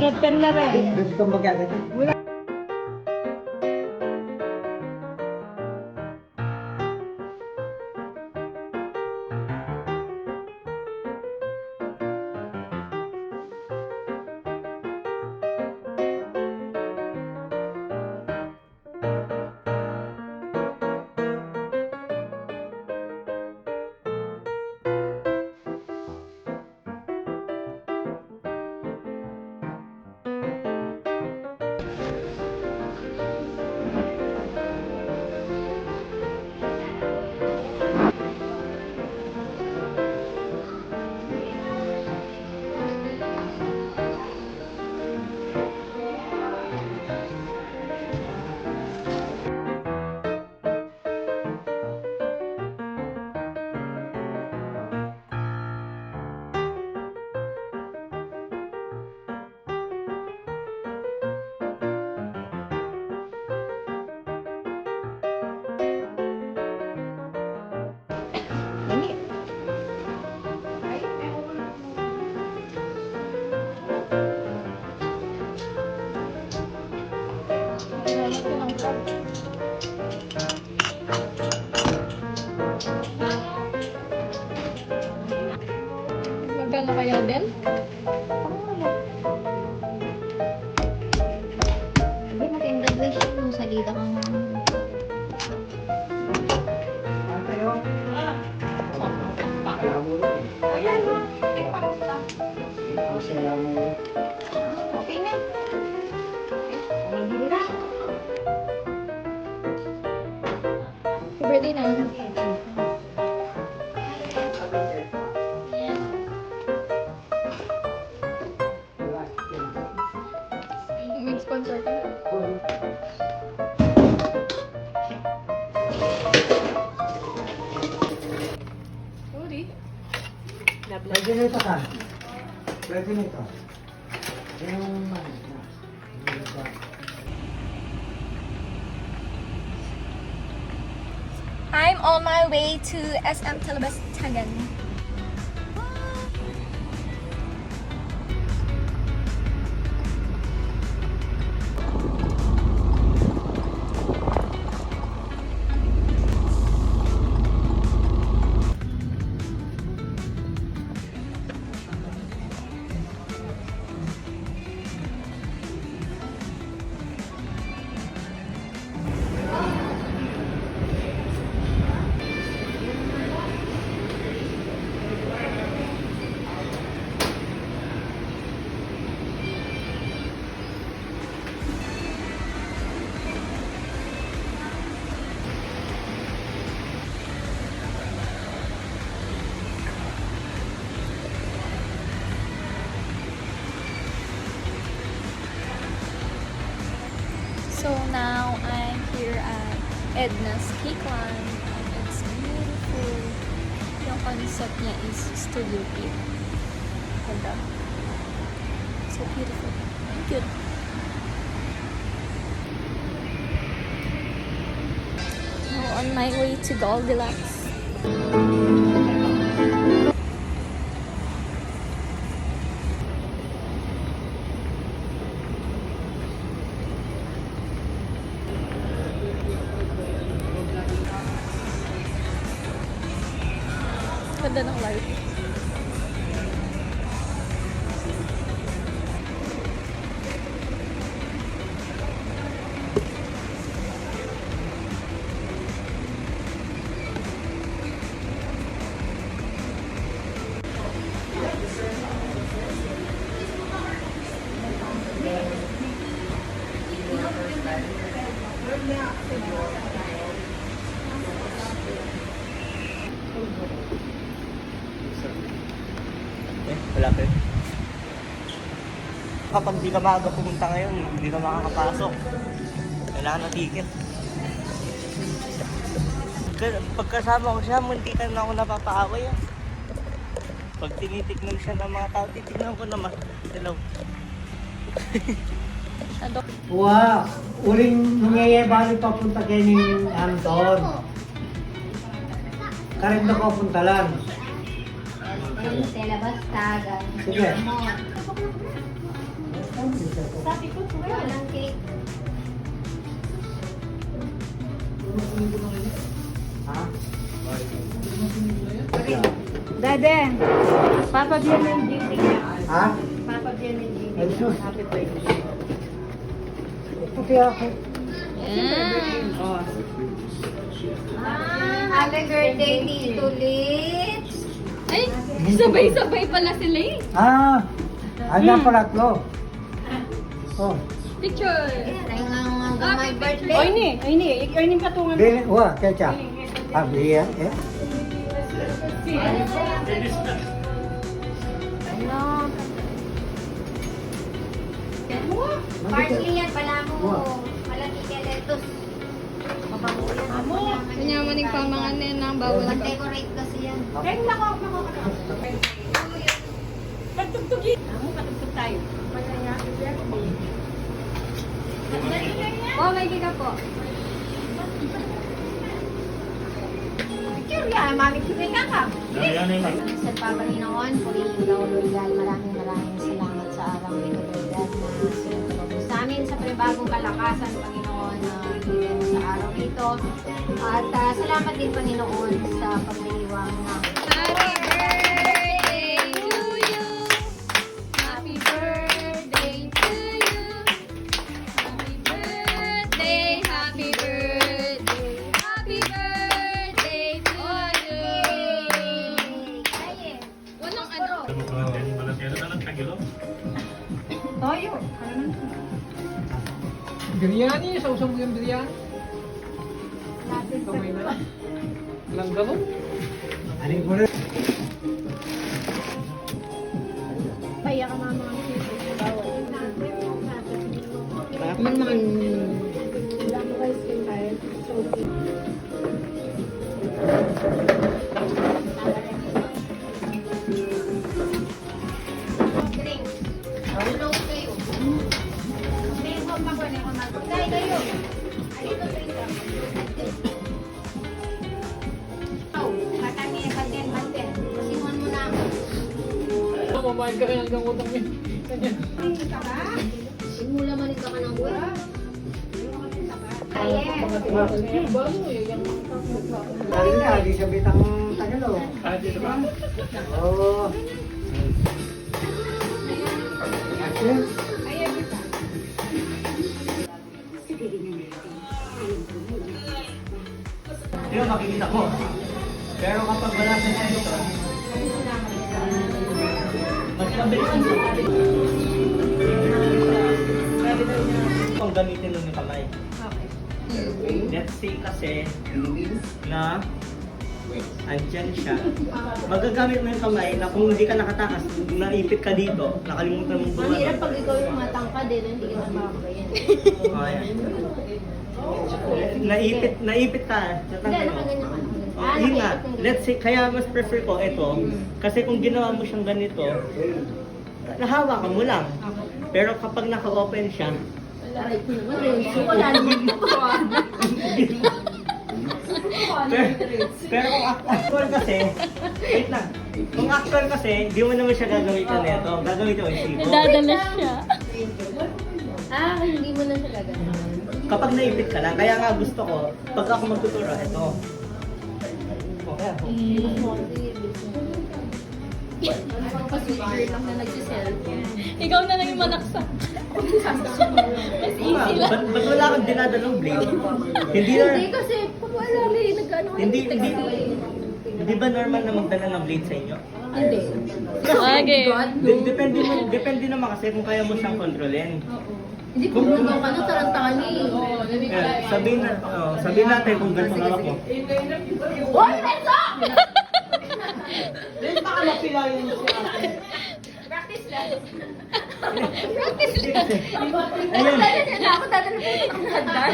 200 pen na rin. Gusto mo magkakita? Magkano kaya din? Hindi, maganda ba siya kung salita ka nga. Okay na. Birthday na. May sponsor ka. Sorry. Pwede na ito ka. Pwede na ito. Yung I'm on my way to SM Talabastagan. So now I'm here at Edna's Cakeland and it's beautiful. Yung concept niya is studio cake. Ganda. So beautiful. Cute. Now on my way to Goldilocks. Ganda ng light. Wala pa yun. Kapag di ka maaga pumunta ngayon, hindi ka makakapasok. Kailangan ng ticket. Pagkasama ko siya, munti ka na ako napapaaway. Pag tinitignan siya ng mga tao, titignan ko naman. Hello. wow! Uling nangyayabali papunta kayo ni Anton. Karin na papunta lang. Talabastagan. Sige. Walang cake. Ha? Dade, Papa Bian ng GP niya. Ha? Papa Bian ng GP Ay, niya. sus. Happy birthday. Puti ako. Oh. Happy birthday, Tito Litz. Ay, sabay-sabay pala sila eh. Ah! Ayan pala to. Oh. Picture. Ay nga my birthday. Oy ni patungan. Dili, wah, kecha. Abi ya, eh. Parsley yan, pala mo. Malaki ka lettuce. Mabango yan. Kanyamaning pamanganin ng bawal ka. Decorate kasi yan. Pagtugtugin. Amo patugtog tayo. Oh, may giga po. Picture yan, mami kipin ka. Sa Panginoon, purihin daw Lord God, maraming salamat sa araw ito, Lord God, na sinutulog sa amin sa panibagong kalakasan, Panginoon, na bigyan mo sa araw ito. At salamat din, Panginoon, sa pagliliwang ng Happy birthday to you. Happy birthday to you. Happy birthday, happy birthday. Happy birthday to you. Walang ano. Toyo. Biryani, sausang mo yung biryani. Kamay na lang. Walang galon. Ani ko rin. Paya ka mama ang sisi. Bawal. drinks. Tulog kayo. May home pa ko na ako magpagkain kayo. Alito drink ka. Oh, matami na baten. Kasimuhan mo na ako. Mamain ka rin hanggang utang niya. Simula man ito ka ng buwan. Ayen. Galing na, di sa bitang Tagalo. Oh. Yun, makikita ko. Pero kapag wala sa ito, mas mabilis kung gamitin mo yung kamay. Let's say kasi na andyan siya. Magagamit mo yung kamay na kung hindi ka nakatakas, naipit ka dito, nakalimutan mong buwan. Mahirap pag ikaw yung matangkad din, hindi ka na makakayan. Ayan. Naipit ka. Hindi, Natanggal mo. nakaganyan ka. Oh, yun nga. Let's say, kaya mas prefer ko ito. Kasi kung ginawa mo siyang ganito, nahawa ka mo lang. Pero kapag naka-open siya, Wala naman po. pero kung actual kasi, wait lang. Kung actual kasi, di mo naman siya gagamitan nito. Gagamitin mo yung sibo. Nadadala siya. Hindi mo na siya gagawin. Kapag naipit ka lang, kaya nga gusto ko, pag ako magtuturo, ito. Okay ako. Ikaw na lang yung manaksak. Mas easy lang. Ba't wala kang dinadalang blade? Hindi na, Hindi kasi, wala rin. Nagkano ka hindi, di ba normal na magdala ng blade sa inyo? Hindi. Okay. Depende naman kasi kung kaya mo siyang kontrolin. Hindi po nagawa ka na tarantahan eh. Sabihin natin kung ganito hawak mo. Hoy, Renzo! Practice lang. Ayun. Ako dadala po ng handar.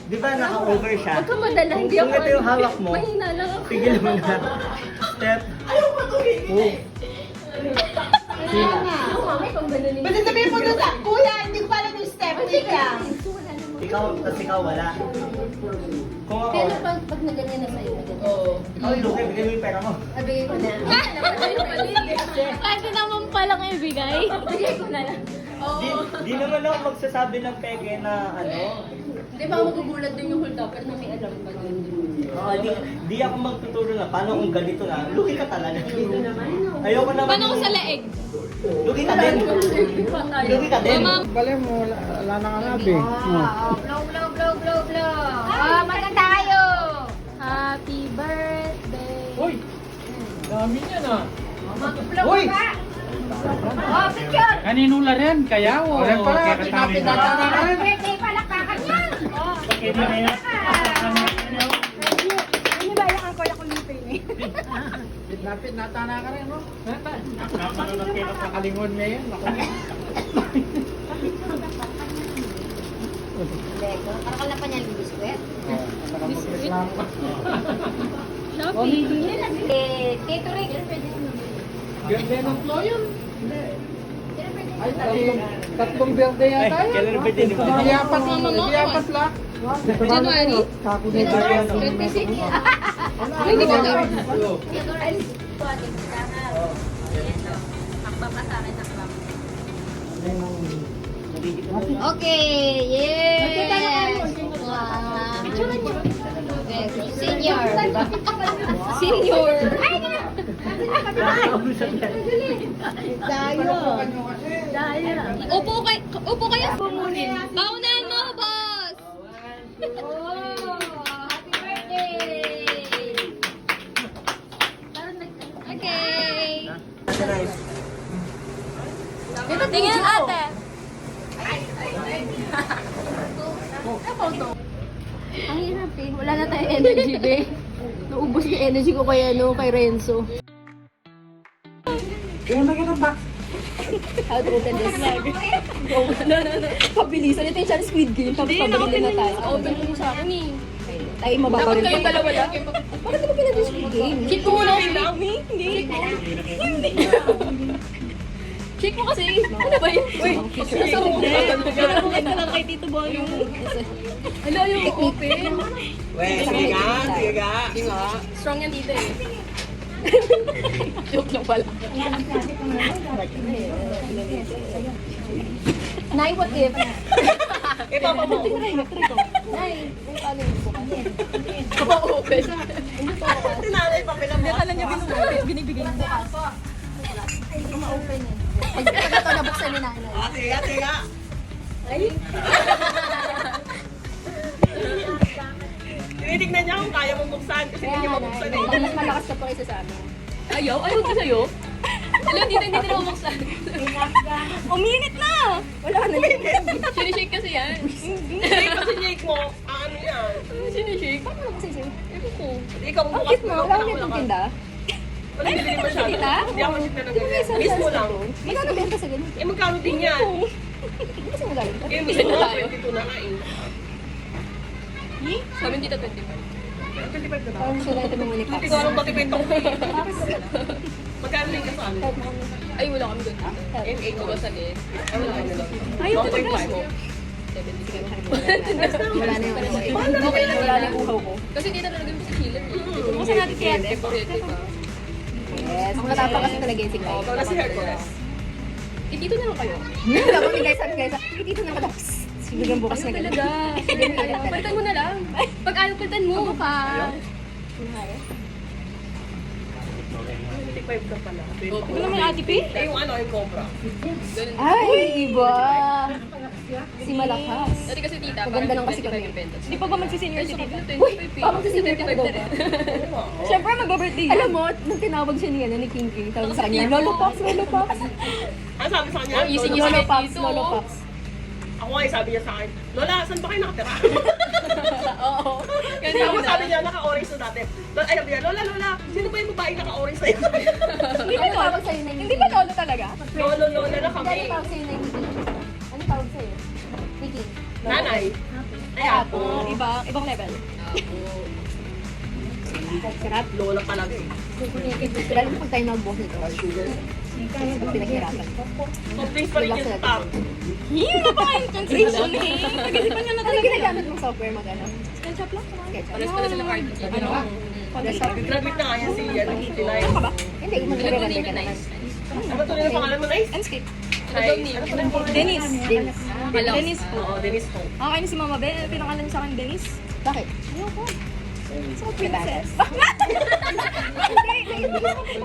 Di ba naka-over siya? Huwag ka madala, hindi Kung ako. ito yung hawak mo, Mahina lang ako. tigil mo na. Step. Oh. Kaya nga. Ako mamay kung ganunin. Basta sabihin mo doon sa, kuya, hindi ko pa alam yung step. Hindi ka. Ikaw wala. Kung ako, Pero pag naganyan na sa'yo, naganyan. ikaw yung luki, bigay mo yung pera mo. Sabi ko na. Pwede naman palang ibigay. Bigay ko na lang. Di naman ako magsasabi ng peke na ano. Di ba magugulat din yung hold upper na may alam ba dun? Di ako magtuturo na paano kung ganito na. Lugi ka talaga. Ayoko naman. Paano ko sa leeg? Lugi ka din. Lugi ka din. Mama, Bale mo, wala na ka nabi. Blow. Maganda tayo! happy birthday. Hoy! Dami niya na. Mag-blow Uy! ka! Oh, picture! Kanino la rin? Kaya o? Wala pala, tinapit na ka na. Birthday, palakpakan yan! Oh, Ano ba yung angkol ako lipin eh? Tinapit na tana ka rin, no? Napanood kayo sa kalingon ngayon. Lego. Parang ka na pa niya yung biskwit. Nakamag-reklamo ka. Tito Rick. Ganda ng flow yun. Ay, tatlong birthday Ay, yata yun. kailan ba din? Iyapat lang. January? Kako din ba yan? 26. Hindi ko to. Okay, yay! Senior. Senior. Upo kayo. Paunahan mo, boss. Oh, happy birthday! Okay. Tingin ate. Ang hirap eh. Wala na tayong energy, be. Naubos yung energy ko kay Renzo. Kaya magandang box. How to open this? No. Pabilisan. Ito yung siya Squid Game. Tapos pabilin na tayo. Open mo sa akin eh. Tayo mababaw Dapat rin. kayong dalawa lang. Bakit naman pinag Squid Game? Kick mo muna kasi. Hindi. Kick mo kasi. Ano ba yun? Uy, nasa mo ba? Pinag ka lang kay Tito Boy yung... Hello, yung open. Sige ka. Strong yan dito eh. Joke lang pala. Nay, what if? Ipapa mo. Nay, paano yung bukas? Open. Tinanay pa pinag Hindi, kala niya binibigay ng bukas. Hindi ko ma-open eh. Pag ito nabuksan ni nanay. Tiga. Tinitignan niya kung kaya mong buksan kasi Kaya nga, Nay, mas malakas ka pa kaysa sa amin. Ayaw ko sa'yo. Alam, hindi na bumuksan. Uminit na! Wala na yun. Sinishake kasi yan. kasi shake mo, ano yan? Sinishake? Paano mo kasi sa'yo? Ewan ko. Ikaw Ang cute mo. Wala mo itong tinda. Wala hindi masyado. Tita? Hindi ako ship na Hindi mo ganyan. Mismo lang. Magkano benta sa ganito? Eh magkano din yan? Kasi magaling ka. Eh mismo lang, 22 na nga eh. Sabi dito 25. 25 na ba? Parang sila ito mga Hindi unipack. ko alam bakit ito. Magkano din ka sa amin? Ay, wala kami doon. M8 ko ba sa din? Ay, wala kami doon. Ayaw, 1.5 mo. Wala na yung Okay lang, wala na yung uhaw ko. Kasi dito talaga yung sa chiller. Kung saan natin kaya? Yes. Matapang kasi talaga yung sigaw. Ikaw na si Hercules. Eh, dito na lang kayo. Tapos sabi guys, dito na matapos. Biglang bukas na Ayaw ganun. talaga. Palitan mo na lang. Pag ayaw, palitan mo. Pa. 25 ka pala. Ano naman ate P? Eh, yung ano, yung Cobra. Ay, iba. Si Malakas. Dati kasi tita, Maganda lang kasi kami. Hindi pa ba magsisenior si tita? Uy, parang si Senior ka daw ba? Siyempre, mag-birthday. Alam mo, nung tinawag siya ni King King, tawag sa kanya, Lolo Pops, Lolo Pops. Ano sabi sa kanya? Oh, easy, easy. Lolo Pops, dito. Lolo Pops. Ako ay sabi niya sa akin, Lola, saan ba kayo nakatira? Oo. Kasi ako sabi niya, naka-orange na dati. Ay, sabi niya, Lola, sino ba yung babae naka-orange sa'yo? Hindi ba tawag sa'yo na Hindi ba lolo talaga? Lola na Hindi, kami. ano tawag sa'yo na King? Ano tawag sa'yo? King. Nanay. Ay, ako. Ibang level. Sarap. Lola talaga eh. Lalo pag tayo mag-boss nito. Pinaghirapan. So, please pa rin yung top. Hindi na pa yung translation eh. Nag-isipan nyo na Ano ginagamit mong software mag-ano? SketchUp lang. SketchUp. Pares pala silang RPG. Ano? Graduate na nga yan si Yan, 89. Hindi, mag-render ka na. Ano to nila pangalan mo, Nice? Enscape. Dennis. Dennis po. Oo, Dennis po. Okay na si Mama Ben. Pinangalan sa akin Dennis. Bakit? Ayoko. So, princess.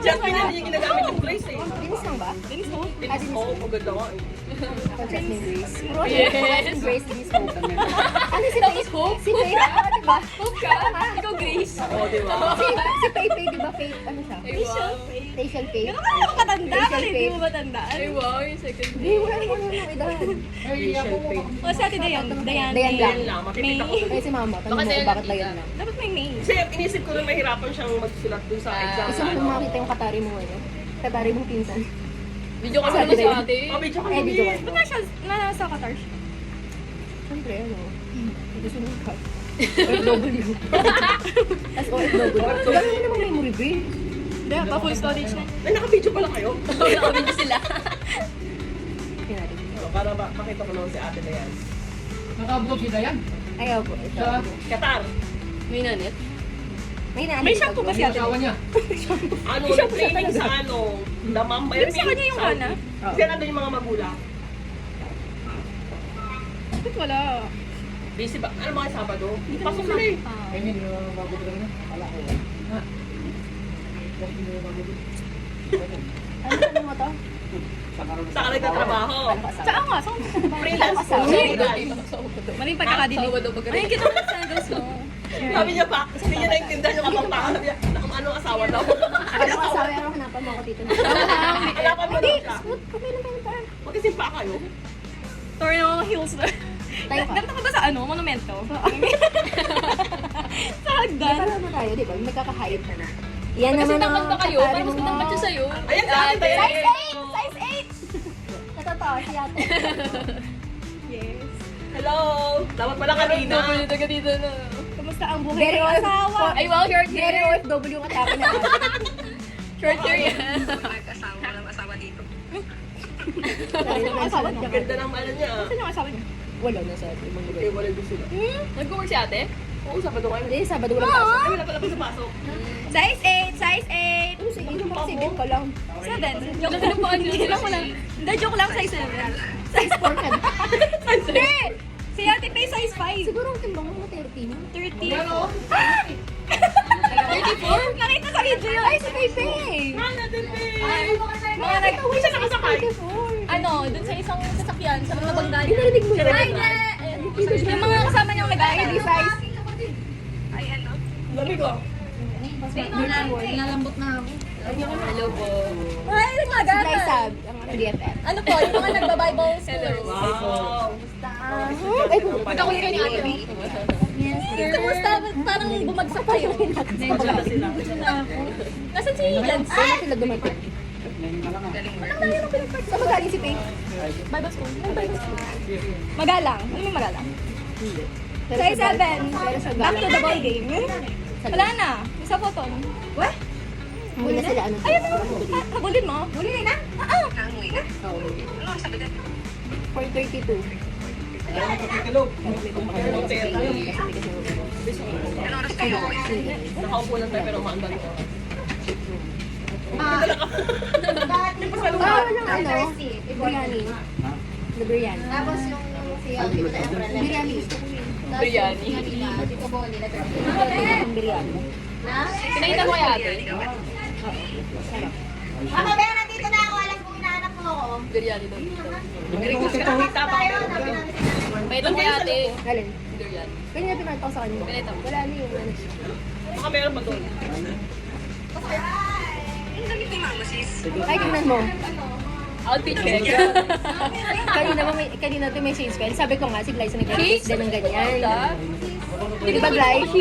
Jasmine na yung ginagamit yung Grace eh. Dennis lang ba? Dennis mo? Dennis po, maganda nga eh. Jasmine Grace. Yes. Grace, Dennis Hope. Ano si Faith? Hope? Si Faith, diba? Hope ka? Ikaw, Grace. Oo, di ba? Si Faith, diba Faith? Ano siya? Facial Faith. Ganun ka naman katanda. Facial Kasi hindi Faith. mo matandaan. Ay, wow. Yung second. Hindi, wala naman yung edad. O, sa ate Dayan. Dayan. Dayan lang. Yan lang, matipid ako. Kaya si Mama, tanong mo kung bakit Dayan lang. Dapat may May. Kasi inisip ko rin mahirapan siyang magsulat dun sa exam. Gusto mo nung makita yung katari mo, ano? Katari mong pinsan. Video kami naman sa ate. Oh, medyo Eh, video kami. ka. Ba't nasa, nasa Qatar siya? Siyempre, ano? Gusto mo ka. OFW. Tapos OFW. Gano'n mo namang memory, babe. Hindi, pa full storage na. Ay, naka-video pala kayo. Nakabindi sila. Pinari. Para makita ko naman si ate na yan. Nakablog si Dayan. Ayaw po. Ito. Sa Qatar. May nanit? May naanin. May shampoo ba si ate? asawa niya. Ano, nag-training sa ano, damam by Pero sa kanya yung Hana? Kasi nandun yung mga magulang. Ba't wala? Busy ba? Ano mga Sabado? Pasok sila eh. I mean, bago ko lang. Wala ko. Ha? Bakit hindi mo bago ko? Ano mo to? Saan ka nagtatrabaho? Saan nga? Saan ka? Freelance po. Asawa. Freelance. Maling pagkakadinig. Ay, kita mo sa sandals mo. Sabi niya pa, hindi niya naintindihan yung kapampangan. Sabi niya, anong asawa daw? Ano ka asawa? Ano hanapan mo ako dito? Hanapan mo daw siya. Kami lang tayo pa. Magkasimpa kayo? Sorry na mga heels na. Tayo ka. Ganito ka ba sa ano? Monumento? Sa Di hagdan? ba naman tayo, di ba? May kakahayop ka na. Yan Kasi naman tamad ang ba kayo? katari Parang mas mo. tamad siya sa'yo. Ayan, sa akin tayo. Size 8! Size 8! Natatawa si ate. Yes. Hello! Dapat pala kanina. Taga dito na. Kamusta ang buhay Very ng old. asawa? Ay, wow, short Very hair. OFW yung atake na ate. Short hair yan. Asawa niya. Ganda ng ano niya. Saan yung asawa niya? Wala na sa ate. Ibang lugar. Eh, wala din sila. Nag-work si ate? Oo, Sabado kayo. Hindi, Sabado walang pasok. Ay, wala pala pa sa pasok. Size 8! Size 8! Ano sige, yung mga sibin ka lang. 7. Joke lang po. Joke lang. Hindi, joke lang. Size 7. Size 4 ka. Hindi! Si ate Pay size 5. Siguro ang timbang mo 30. 30. 34? Nakita sa video yun. Ay, si Pepe. Mana din eh. Mga nag... Siya nakasakay. Ano, dun sa isang sasakyan, sa mga banggaan. Dinarinig mo yun. Ay, hindi. Yung mga kasama niyang nag-ID size. Lamig ko. Nalambot na ako. Hello po. Si Ay, nagmagana. Glyzab, ang BFF. Ano po, yung mga nagba-Bible schoolers. Wow. Ay, Ikaw yun ni ate. Kamusta? Parang bumagsak kayo. Sila sila. Nasaan si Lance? Saan sila dumating? Saan magaling si Faith? Bible school. Bible school. Magalang. Ano yung magalang? Pero Size sa 7. Pero sa Back to the ball game. Wala na. Isa po to. What? Muna sila ano. Ay, habulin mo. Habulin na? Oo. 4:32. Nakaupo lang tayo pero maandal ko. Walang ano? Biryani. The biryani. Tapos yung biryani. Biryani. Dito po nila. Yung biryani. Pinakita mo kay ate? Mama, Ben, nandito na ako. Alam kong inaanap mo ako. Biryani daw. Kita pa kayo. Pakita mo kay ate. Alin? Biryani. Kanya na pinakita ko sa kanya. Pinakita mo. Wala na yung ano. Baka meron ba doon? Ay, tingnan mo. Outfit check. Kanina to may shades pen. Sabi ko nga, si Glyza nagre-request din ng ganyan. Wala. Di ba, Glyza?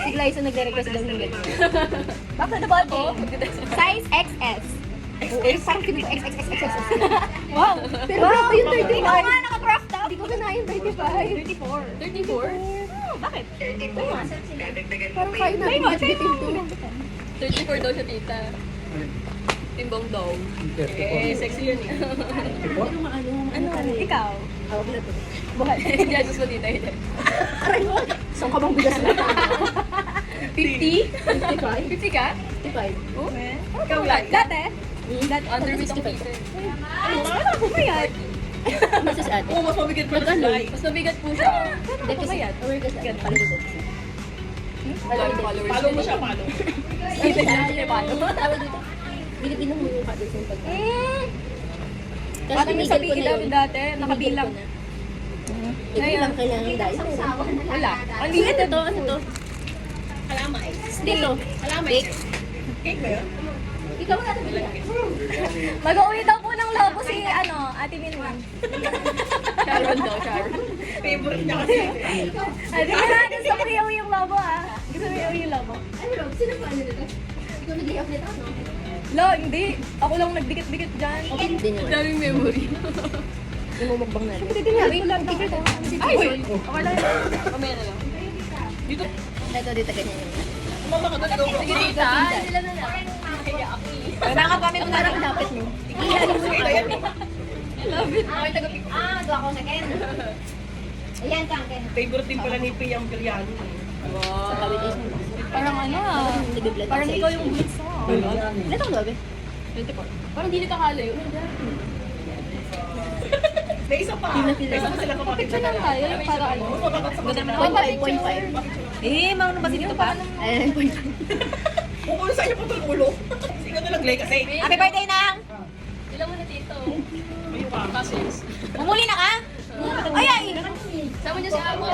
Si Glyza nagre-request daw ng ganyan. Back to the ball po. Size XS. Oo, parang pinito XXXXS. Wow! Pero wow, yung 35. Ikaw nga, naka-crop top. Hindi ko na yung 35. 34? Bakit? Parang kayo na Ay, mo, bitin to. 34 daw siya, tita. Timbong daw. Eh, sexy yun eh. Ano? Ikaw? Hawag na to. Buhat. Hindi, just mo tita. Aray mo! Saan ka bang bigas na? 50? 50 ka? 55. Oh? Ikaw lang. Dati? That under risk Peter. Ano, pumayat. Masas ate. Oo, mas mabigat po siya. Mas mabigat po siya. Hindi kasi, aware kasi ate. Follow mo siya, follow. Hindi niya follow. Tawag dito. Binibilang mo yung father yung pag... Ate, may sabi kita dati, nakabilang. Ito lang kailangan dahil. Wala. Ano to? Ano to? Kalamay. Dito. Kalamay. Cake ba yun? Ikaw na nabili. Mag-uwi daw po ng lobo si, Ate Minman. Sharon daw, Sharon. Favorite niya kasi. Ate Minman, gusto ko i-uwi yung lobo, Gusto ko i-uwi yung lobo. Ano Rob? Sino pa ano nito? Ikaw nag-i-off nito, no? Lo, hindi. Ako lang nagdikit-dikit dyan. Hindi naman. Daming memory. Imumugbang natin. Wait lang. Ay, wait. Okay lang yun. Mamaya na lang. Dito. Ito, dito ganyan yun. Mama ka doon. Sige, tita. Sila na lang. Kailangan kami Ang parang dapat mo. Love it. Okay, taga Doon ako sa Ken. Ayan kang Ken. favorite din pala ni Piyang Biryani. Sa kawit is mo. Parang Nag-blood parang ikaw yung blitz mo. Ito ang gabi. 24. Parang di nakakalayo. May isa pa. May isa pa sila kapatid. Picture lang tayo. Yung para ano. Ganda na. 0.5. Eh, mauna ba dito pa? Ayan, 0.5. Kung saan niyo putol ulo. Sige na naglay kasi. Happy birthday na! Ilan mo na dito? May pasis. Bumuli na ka? Ay, ay! Sama niyo si Amo.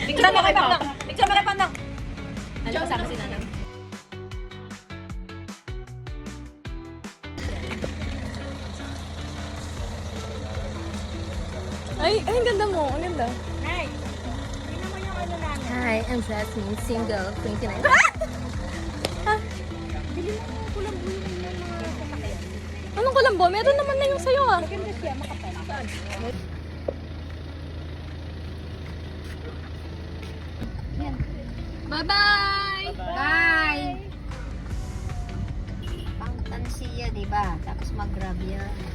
Picture mo kay Pandang. Picture mo kay Pandang. Ano kasama si Nanang? Ay, ang ganda mo. Ang ganda. Hi, I'm Jasmine, single, 29. Anong kulambo? Meron naman na yung sayo Bye-bye! Bye! Pang tansiya, di ba? Tapos mag-grab yan.